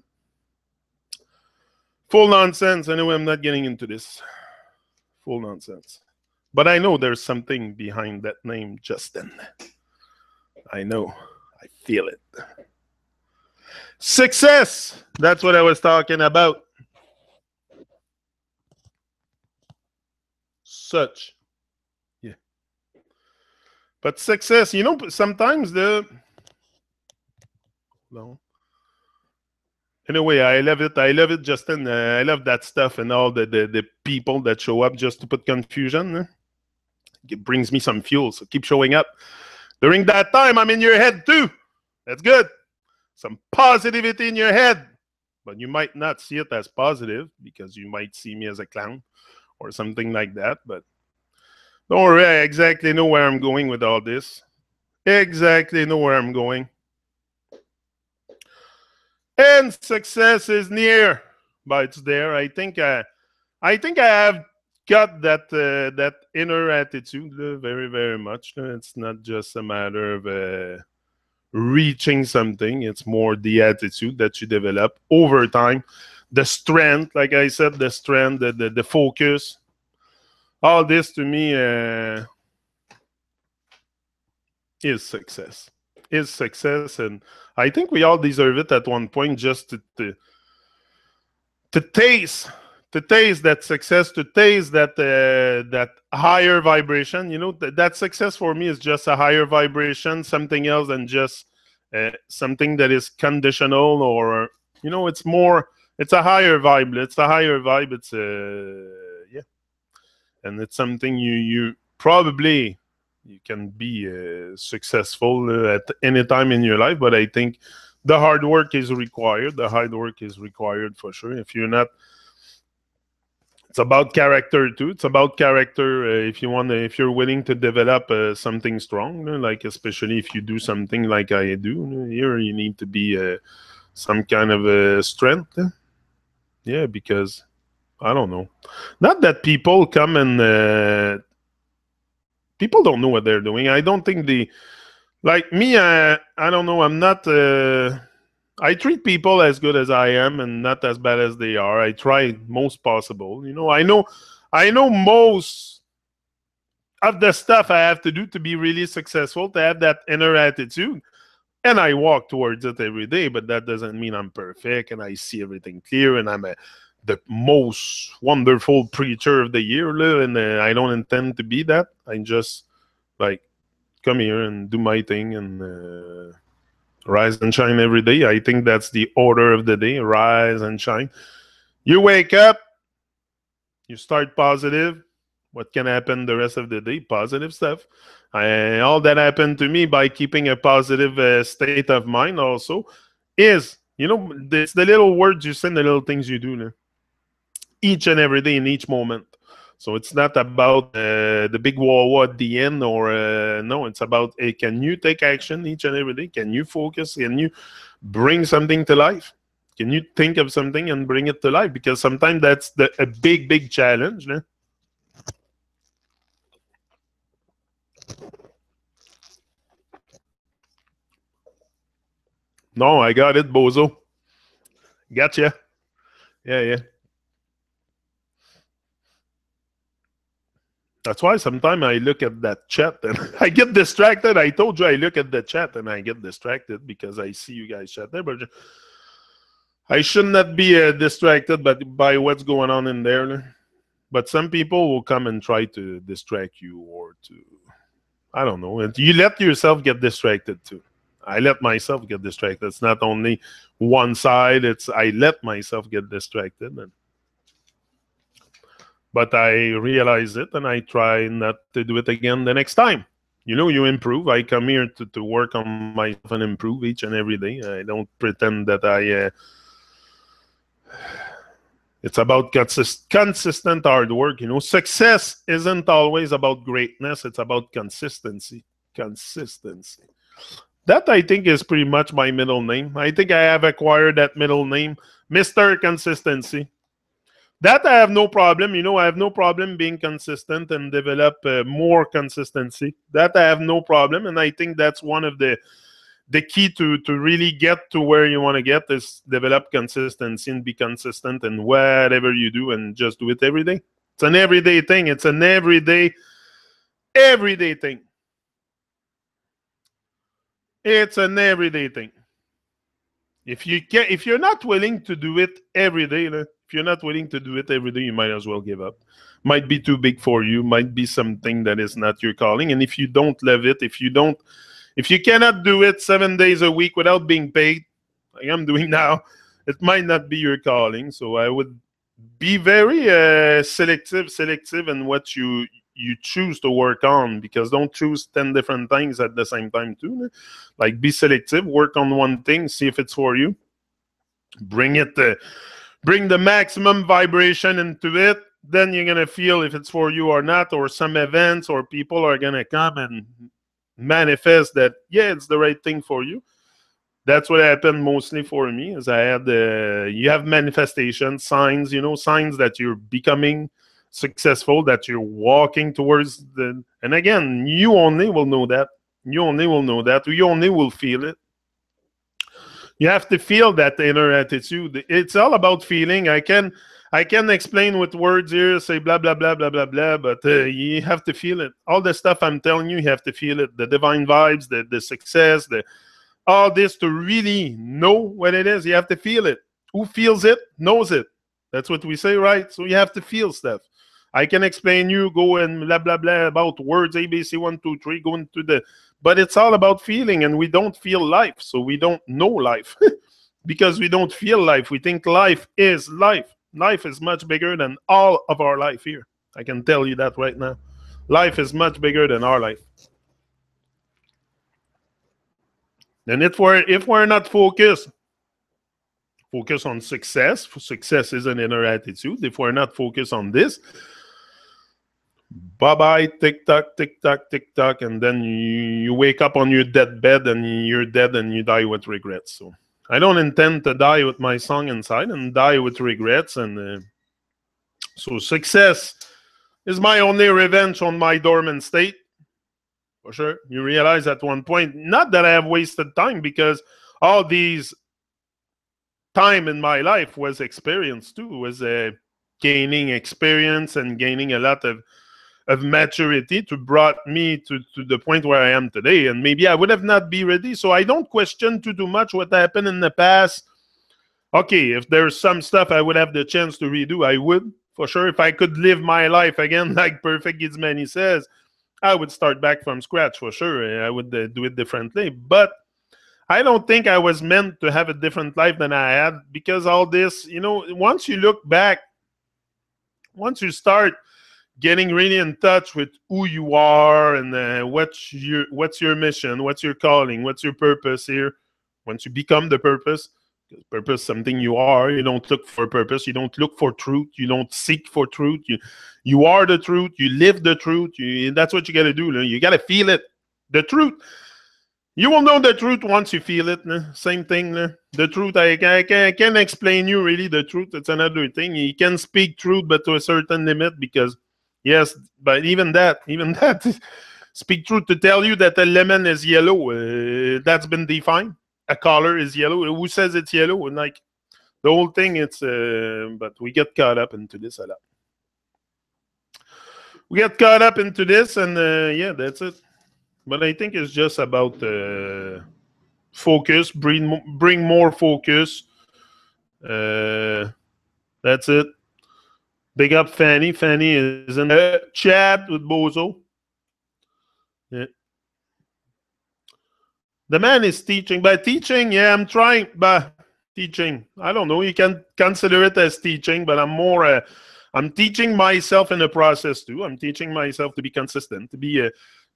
full nonsense. Anyway, I'm not getting into this. Full nonsense. But I know there's something behind that name, Justin. I know. I feel it. Success. That's what I was talking about. Such. Yeah. But success, sometimes no. Anyway, I love it. I love it, Justin. I love that stuff and all the people that show up just to put confusion. It brings me some fuel, so keep showing up. During that time, I'm in your head too. That's good. Some positivity in your head. But you might not see it as positive because you might see me as a clown or something like that. But don't worry, I exactly know where I'm going with all this. Exactly know where I'm going. And success is near, but it's there. I think I have got that inner attitude very, very much. It's not just a matter of reaching something. It's more the attitude that you develop over time. The strength, like I said, the strength, the focus. All this to me is success. Is success, and I think we all deserve it at one point, just to taste that success, to taste that higher vibration. That success for me is just a higher vibration, something else than just something that is conditional, or it's more. It's a higher vibe. It's a higher vibe. It's yeah, and it's something you probably. You can be successful at any time in your life, but I think the hard work is required. The hard work is required for sure. If you're not, It's about character too. It's about character. If you want, if you're willing to develop something strong, like especially if you do something like I do here, you need to be some kind of strength. Yeah, because I don't know. Not that people come and people don't know what they're doing. I don't think they like me. I don't know. I'm not. I treat people as good as I am and not as bad as they are. I try most possible. I know most of the stuff I have to do to be really successful, to have that inner attitude. And I walk towards it every day, but that doesn't mean I'm perfect and I see everything clear and I'm the most wonderful preacher of the year. And I don't intend to be that. I just like come here and do my thing and rise and shine every day. I think that's the order of the day. Rise and shine. You wake up, you start positive. What can happen the rest of the day? Positive stuff. All that happened to me by keeping a positive state of mind also is, it's the little words you say, the little things you do each and every day in each moment. So it's not about the big wah at the end or no, it's about can you take action each and every day? Can you focus? Can you bring something to life? Can you think of something and bring it to life? Because sometimes that's a big, big challenge. No, I got it, bozo. Gotcha. Yeah, yeah. That's why sometimes I look at that chat and I get distracted. I told you I look at the chat and I get distracted because I see you guys chat there, but I should not be distracted by what's going on in there. But some people will come and try to distract you or to, I don't know. And you let yourself get distracted too. I let myself get distracted. It's not only one side. It's I let myself get distracted. But I realize it and I try not to do it again the next time. You improve. I come here to work on myself and improve each and every day. I don't pretend that it's about consistent hard work. Success isn't always about greatness. It's about consistency. Consistency. That I think is pretty much my middle name. I think I have acquired that middle name, Mr. Consistency. That I have no problem. I have no problem being consistent and develop more consistency. That I have no problem. And I think that's one of the key to really get to where you want to get is develop consistency and be consistent in whatever you do and just do it every day. It's an everyday thing. It's an everyday thing. It's an everyday thing. If you're not willing to do it every day, if you're not willing to do it every day, you might as well give up. Might be too big for you. Might be something that is not your calling. And if you don't love it, if you cannot do it 7 days a week without being paid, like I'm doing now, it might not be your calling. So I would be very selective in what you choose to work on, because don't choose 10 different things at the same time too. Like be selective, work on one thing, see if it's for you. Bring the maximum vibration into it. Then you're going to feel if it's for you or not, or some events or people are going to come and manifest that, yeah, it's the right thing for you. That's what happened mostly for me, is I had you have manifestation signs, signs that you're becoming successful, that you're walking towards and again, you only will know that. You only will feel it. You have to feel that inner attitude. It's all about feeling. I can explain with words here, say blah blah blah blah blah blah, but you have to feel it. All the stuff I'm telling you have to feel it. The divine vibes, the success, all this, to really know what it is. You have to feel it. Who feels it knows it. That's what we say, right? So you have to feel stuff. I can explain you, go and blah blah blah about words, ABC 1 2 3, go into but it's all about feeling, and we don't feel life, so we don't know life. Because we don't feel life. We think life is life. Life is much bigger than all of our life here. I can tell you that right now. Life is much bigger than our life. And if we're not focused Focus on success. Success is an inner attitude. If we're not focused on this, bye-bye, tick-tock, tick-tock, tick-tock, and then you wake up on your deathbed and you're dead and you die with regrets. So I don't intend to die with my song inside and die with regrets. And so success is my only revenge on my dormant state. For sure. You realize at one point, not that I have wasted time, because all these time in my life was experience too, was gaining experience and gaining a lot of maturity to brought me to the point where I am today. And maybe I would have not be ready. So I don't question too much what happened in the past. Okay, if there's some stuff I would have the chance to redo, I would. For sure, if I could live my life again, like Perfect Gizmani says, I would start back from scratch, for sure. I would do it differently. But I don't think I was meant to have a different life than I had, because all this, you know, once you look back, once you start getting really in touch with who you are and what's your mission, what's your calling, what's your purpose here, once you become the purpose, purpose something you are. You don't look for purpose. You don't look for truth. You don't seek for truth. You are the truth. You live the truth. That's what you got to do. You got to feel it. The truth. You will know the truth once you feel it. Same thing. The truth, I can't explain you really the truth. It's another thing. You can speak truth, but to a certain limit, because, yes, but even that, speak truth to tell you that a lemon is yellow. That's been defined. A color is yellow. Who says it's yellow? And like the whole thing, it's but we get caught up into this a lot. We get caught up into this, and yeah, that's it. But I think it's just about focus, bring more focus. That's it. Big up Fanny. Fanny is in the chat with Bozo. Yeah. The man is teaching. By teaching, yeah, I'm trying. But teaching, I don't know. You can consider it as teaching, but I'm more. I'm teaching myself in the process too. I'm teaching myself to be consistent, to be.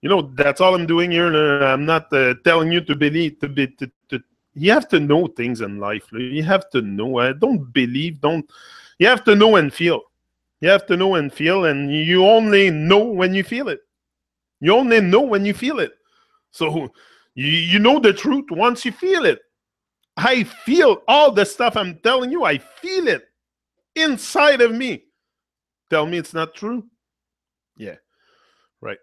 You know, that's all I'm doing here. I'm not telling you to believe. You have to know things in life. You have to know. Don't believe. Don't. You have to know and feel. You have to know and feel, and you only know when you feel it. You only know when you feel it. So. You know the truth once you feel it. I feel all the stuff I'm telling you. I feel it inside of me. Tell me it's not true? Yeah, right.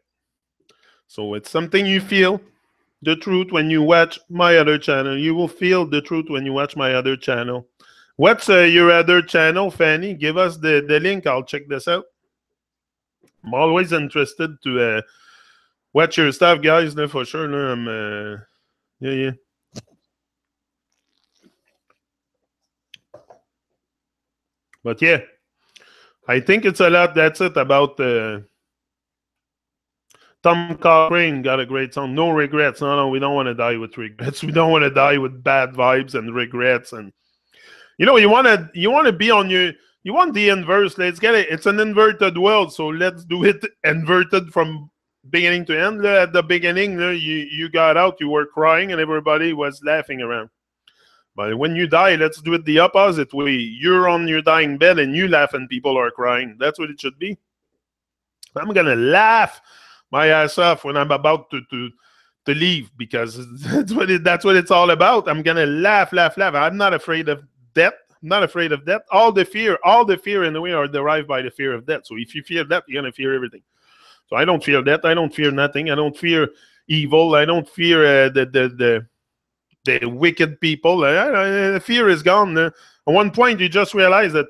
So it's something you feel. The truth when you watch my other channel. You will feel the truth when you watch my other channel. What's your other channel, Fanny? Give us the link. I'll check this out. I'm always interested to... watch your stuff, guys, for sure. Yeah. But yeah, I think it's a lot. That's it about Tom Cochrane got a great song. No regrets. No, we don't want to die with regrets. We don't want to die with bad vibes and regrets. And you know, you want to be on your. You want the inverse. Let's get it. It's an inverted world, so let's do it inverted from beginning to end. At the beginning, you got out, you were crying, and everybody was laughing around. But when you die, let's do it the opposite way. You're on your dying bed, and you laugh, and people are crying. That's what it should be. I'm gonna laugh my ass off when I'm about to leave, because that's what it's all about. I'm gonna laugh. I'm not afraid of death. I'm not afraid of death. All the fear in the way are derived by the fear of death. So if you fear death, you're gonna fear everything. So I don't fear that. I don't fear nothing. I don't fear evil. I don't fear the wicked people. Fear is gone. At one point, you just realize that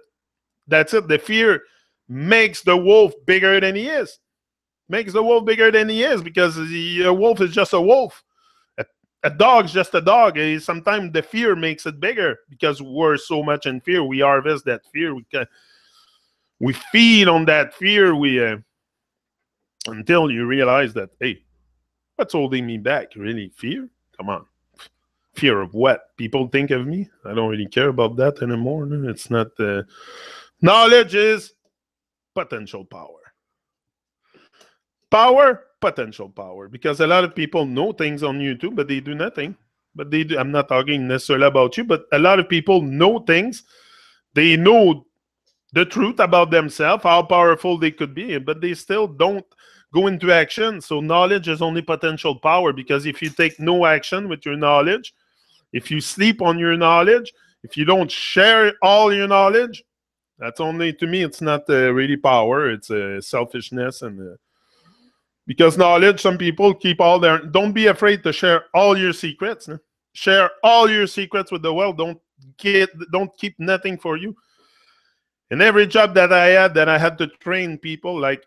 that's it. The fear makes the wolf bigger than he is. Makes the wolf bigger than he is, because a wolf is just a wolf. A dog's just a dog. Sometimes the fear makes it bigger, because we're so much in fear. We harvest that fear. We feed on that fear. Until you realize that, hey, what's holding me back? Really? Fear? Come on. Fear of what? People think of me? I don't really care about that anymore. It's not... knowledge is potential power. Power, potential power. Because a lot of people know things on YouTube, but they do nothing. but they do. I'm not talking necessarily about you, but a lot of people know things. They know the truth about themselves, how powerful they could be, but they still don't go into action. So knowledge is only potential power, because if you take no action with your knowledge, if you sleep on your knowledge, if you don't share all your knowledge, that's only, to me, it's not really power. It's selfishness. And because knowledge, some people keep all their, don't be afraid to share all your secrets. Share all your secrets with the world. Don't keep nothing for you. In every job that I had to train people, like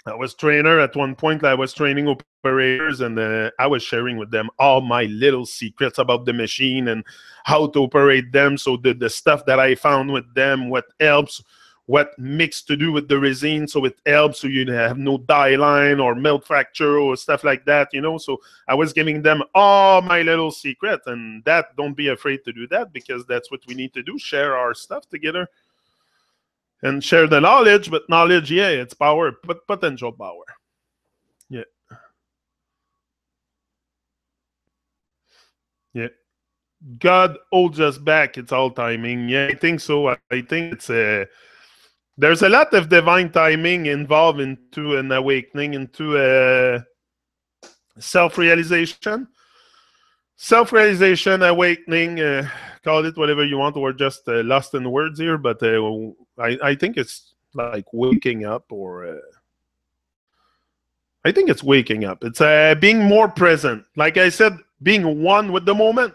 I was trainer at one point, I was training operators, and I was sharing with them all my little secrets about the machine and how to operate them. So the stuff that I found with them, what helps, what mix to do with the resin, so it helps, so you have no die line or melt fracture or stuff like that, you know. So I was giving them all my little secrets, and that, don't be afraid to do that, because that's what we need to do, share our stuff together. And share the knowledge, but knowledge, yeah, it's power, but potential power. Yeah. Yeah. God holds us back. It's all timing. Yeah, I think so. I think it's there's a lot of divine timing involved into an awakening, into self-realization. Self-realization, awakening, call it whatever you want, or just lost in words here, but I think it's like waking up, or I think it's waking up. It's being more present. Like I said, being one with the moment.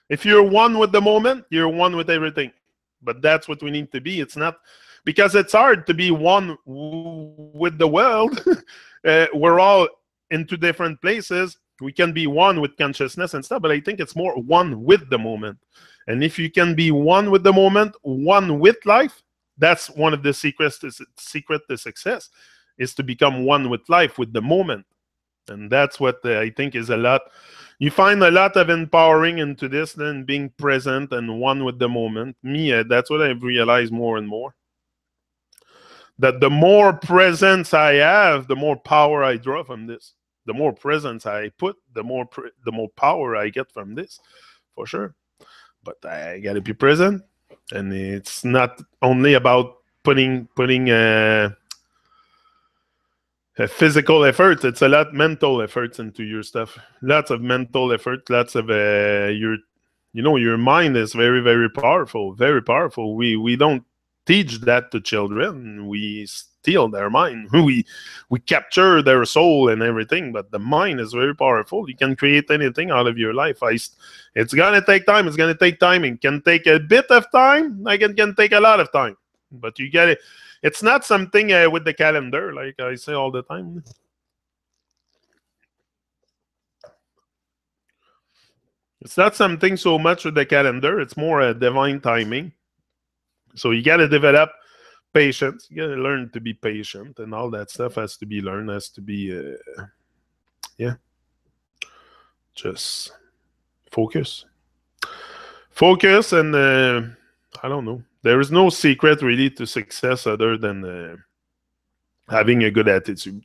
If you're one with the moment, you're one with everything. But that's what we need to be. It's not, because it's hard to be one with the world. We're all in two different places. We can be one with consciousness and stuff, but I think it's more one with the moment. And if you can be one with the moment, one with life, that's one of the secret to success, is to become one with life, with the moment. And that's what I think is a lot. You find a lot of empowering into this, then being present and one with the moment. Me, that's what I've realized more and more. That the more presence I have, the more power I draw from this. The more presence I put, the more power I get from this, for sure. But I gotta be present, and it's not only about putting a physical effort. It's a lot mental efforts into your stuff. Lots of mental effort. Lots of your mind is very, very powerful. Very powerful. We don't teach that to children. We steal their mind. We capture their soul and everything. But the mind is very powerful. You can create anything out of your life. It's gonna take time. It's gonna take time. It can take a bit of time. Like, it can take a lot of time. But you get it. It's not something with the calendar, like I say all the time. It's not something so much with the calendar. It's more a divine timing. So you got to develop patience. You got to learn to be patient, and all that stuff has to be learned, has to be, just focus. Focus, and I don't know. There is no secret really to success other than having a good attitude.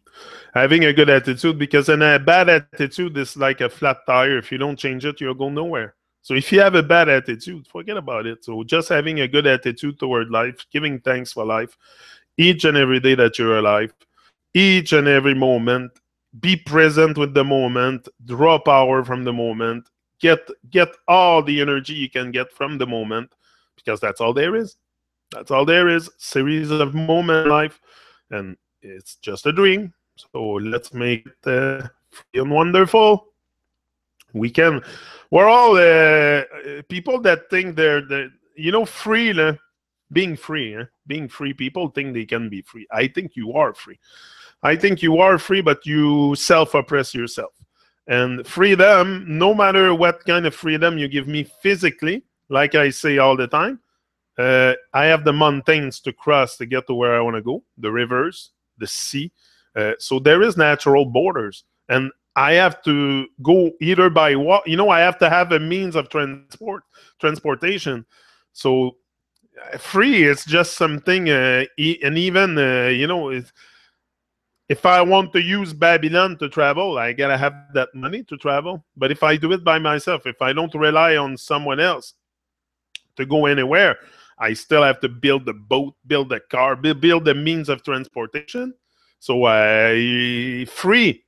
Having a good attitude, because in a bad attitude is like a flat tire. If you don't change it, you'll go nowhere. So if you have a bad attitude, forget about it. So just having a good attitude toward life, giving thanks for life, each and every day that you're alive, each and every moment, be present with the moment, draw power from the moment, get all the energy you can get from the moment, because that's all there is. That's all there is. Series of moments in life, and it's just a dream. So let's make it free and wonderful. We're all people that think they're free. Being free. People think they can be free. I think you are free. I think you are free, but you self-oppress yourself. And freedom, no matter what kind of freedom you give me physically, like I say all the time, I have the mountains to cross to get to where I want to go, the rivers, the sea. So there is natural borders. And I have to go either by walk. I have to have a means of transportation. So free is just something, and even, if If I want to use Babylon to travel, I gotta have that money to travel. But if I do it by myself, if I don't rely on someone else to go anywhere, I still have to build the boat, build the car, build the means of transportation. So free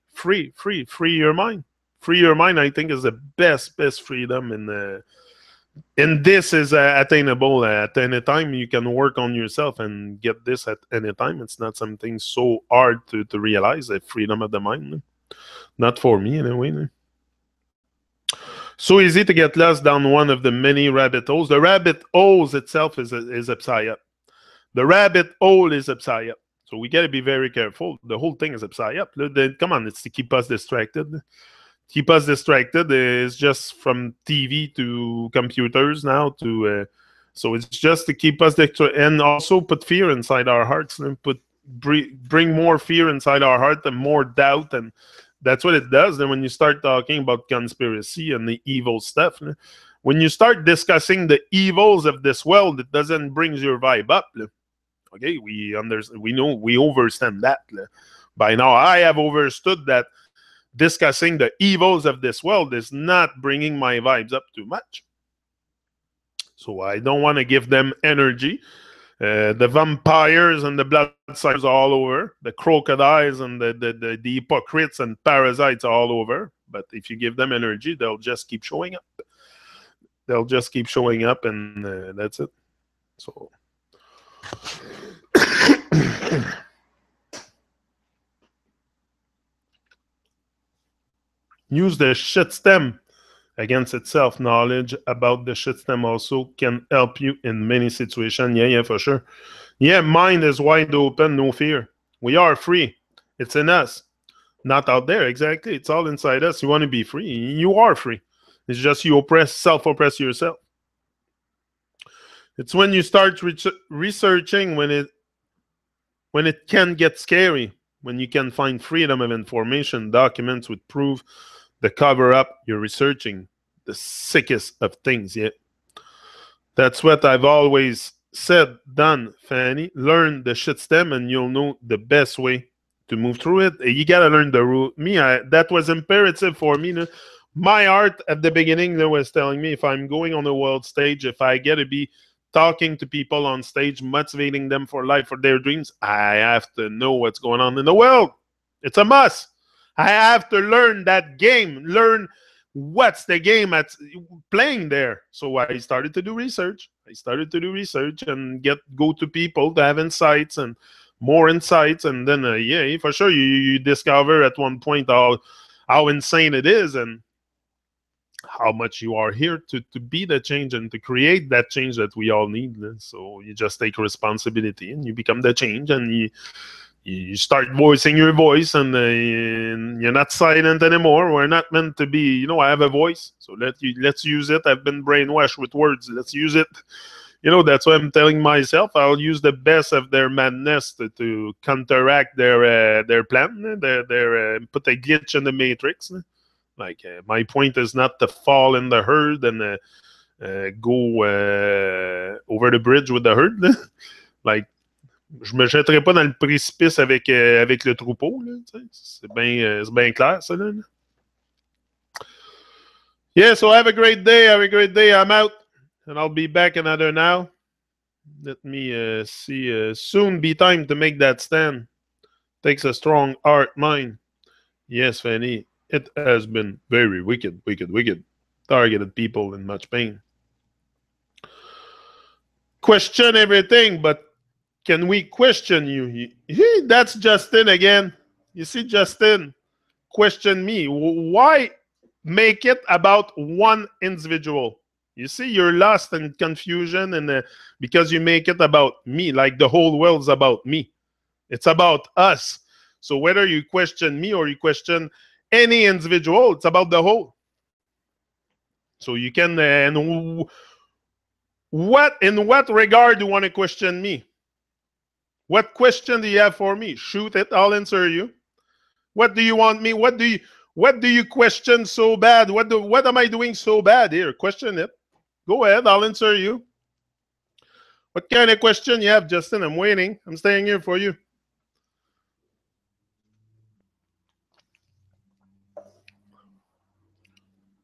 your mind. Free your mind, I think, is the best freedom in the. And this is attainable at any time. You can work on yourself and get this at any time. It's not something so hard to realize, the freedom of the mind. Not for me, anyway. So easy to get lost down one of the many rabbit holes. The rabbit holes itself is upside up. The rabbit hole is upside up. So we got to be very careful. The whole thing is upside up. Come on, it's to keep us distracted. Keep us distracted is just from TV to computers now to so it's just to keep us distracted and also put fear inside our hearts and bring more fear inside our heart and more doubt, and that's what it does. Then when you start talking about conspiracy and the evil stuff, when you start discussing the evils of this world, it doesn't bring your vibe up. Okay, we know, we understand that by now. I have understood that discussing the evils of this world is not bringing my vibes up too much. So I don't want to give them energy. The vampires and the bloodsuckers all over, the crocodiles and the hypocrites and parasites all over. But if you give them energy, they'll just keep showing up. They'll just keep showing up, and that's it. So. Use the shit stem against itself. Knowledge about the shit stem also can help you in many situations. Yeah, for sure. Yeah, mind is wide open, no fear. We are free. It's in us, not out there. Exactly. It's all inside us. You want to be free. You are free. It's just you self-oppress yourself. It's when you start researching when it can get scary, when you can find freedom of information, documents with proof, the cover up you're researching, the sickest of things. Yeah, that's what I've always said. Done, Fanny. Learn the shit stem, and you'll know the best way to move through it. You gotta learn the rule. That was imperative for me. My heart at the beginning was telling me, if I'm going on the world stage, if I get to be talking to people on stage, motivating them for life, for their dreams, I have to know what's going on in the world. It's a must. I have to learn that game, learn what's the game at playing there. So I started to do research. And go to people to have insights and more insights. And then, yeah, for sure, you discover at one point how insane it is and how much you are here to be the change and to create that change that we all need. So you just take responsibility and you become the change, and you start voicing your voice, and you're not silent anymore. We're not meant to be, I have a voice, so let's use it. I've been brainwashed with words. Let's use it. That's what I'm telling myself. I'll use the best of their madness to counteract their plan, their put a glitch in the matrix. Like, my point is not to fall in the herd and go over the bridge with the herd. Like, je me jetterai pas dans le précipice avec le troupeau. C'est bien clair, ça. Là. Yeah, so have a great day. I'm out. And I'll be back another now. Let me see. Soon be time to make that stand. Takes a strong heart, mind. Yes, Fanny. It has been very wicked. Targeted people in much pain. Question everything, but can we question you? That's Justin again. You see, Justin, question me. Why make it about one individual? You see, you're lost in confusion, and because you make it about me, like the whole world's about me. It's about us. So whether you question me or you question any individual, it's about the whole. So you can, in what regard do you want to question me? What question do you have for me? Shoot it, I'll answer you. What do you want me? What do you question so bad? What am I doing so bad here? Question it. Go ahead, I'll answer you. What kind of question you have, Justin? I'm waiting. I'm staying here for you.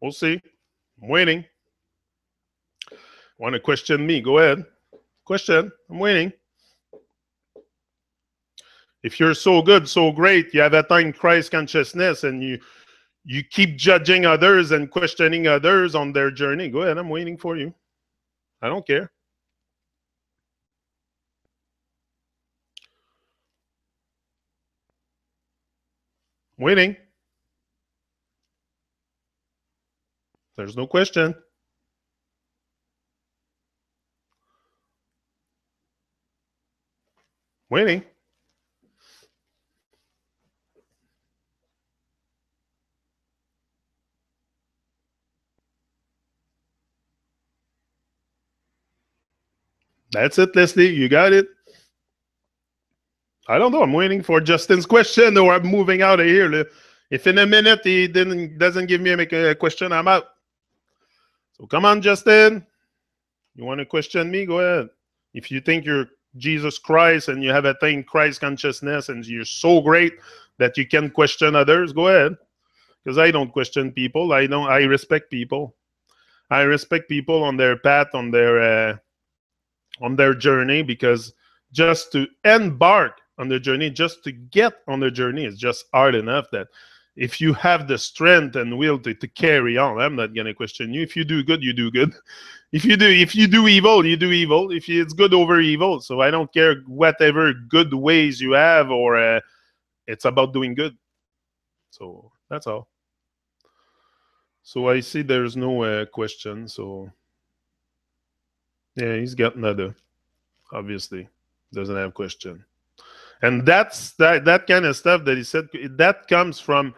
We'll see. I'm waiting. Want to question me? Go ahead. Question. I'm waiting. If you're so good, so great, you have attained Christ consciousness, and you keep judging others and questioning others on their journey, go ahead. I'm waiting for you. I don't care. Waiting. There's no question. Waiting. That's it, Leslie. You got it. I don't know. I'm waiting for Justin's question, or I'm moving out of here. If in a minute he doesn't give me a question, I'm out. So come on, Justin. You want to question me? Go ahead. If you think you're Jesus Christ and you have attained Christ consciousness and you're so great that you can question others, go ahead. Because I don't question people. I respect people. I respect people on their path, on their journey, because just to embark on the journey, just to get on the journey is just hard enough that if you have the strength and will to carry on, I'm not going to question you. If you do good, you do good. If you do evil, you do evil. If it's good over evil. So I don't care whatever good ways you have, or it's about doing good. So that's all. So I see there's no question. So yeah, he's got another. Obviously, doesn't have question. And that's that kind of stuff that he said, that comes from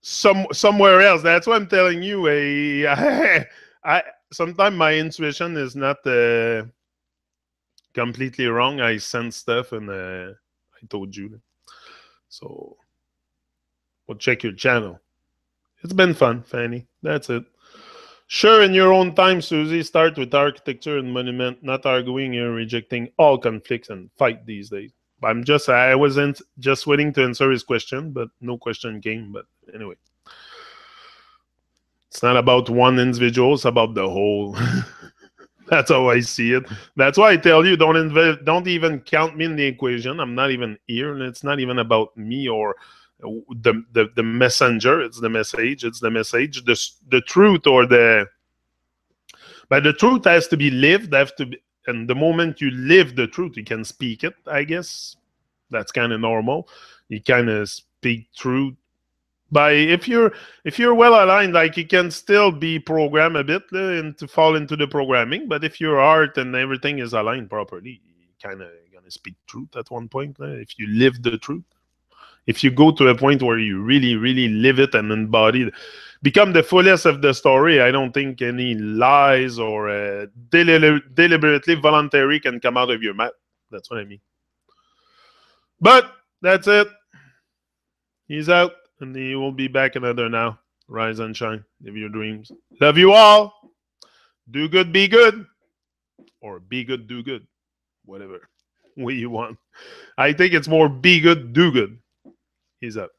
somewhere else. That's what I'm telling you. I sometimes my intuition is not completely wrong. I sense stuff, and I told you. So we'll check your channel. It's been fun, Fanny. That's it. Sure, in your own time, Susie. Start with architecture and monument, not arguing and rejecting all conflicts and fight these days. I wasn't just waiting to answer his question, but no question came. But anyway, it's not about one individual; it's about the whole. That's how I see it. That's why I tell you, don't even count me in the equation. I'm not even here, and it's not even about me or the messenger. It's the message. It's the message. The truth, but the truth has to be lived. And the moment you live the truth, you can speak it. I guess that's kind of normal. You kind of speak truth. By if you're well aligned, like, you can still be programmed a bit and to fall into the programming. But if your heart and everything is aligned properly, you kind of gonna speak truth at one point. If you live the truth, if you go to a point where you really, really live it and embody it, become the fullest of the story, I don't think any lies or deliberately voluntary can come out of your mouth. That's what I mean. But that's it. He's out, and he will be back another now. Rise and shine. Live your dreams. Love you all. Do good, be good. Or be good, do good. Whatever way you want. I think it's more be good, do good. He's up.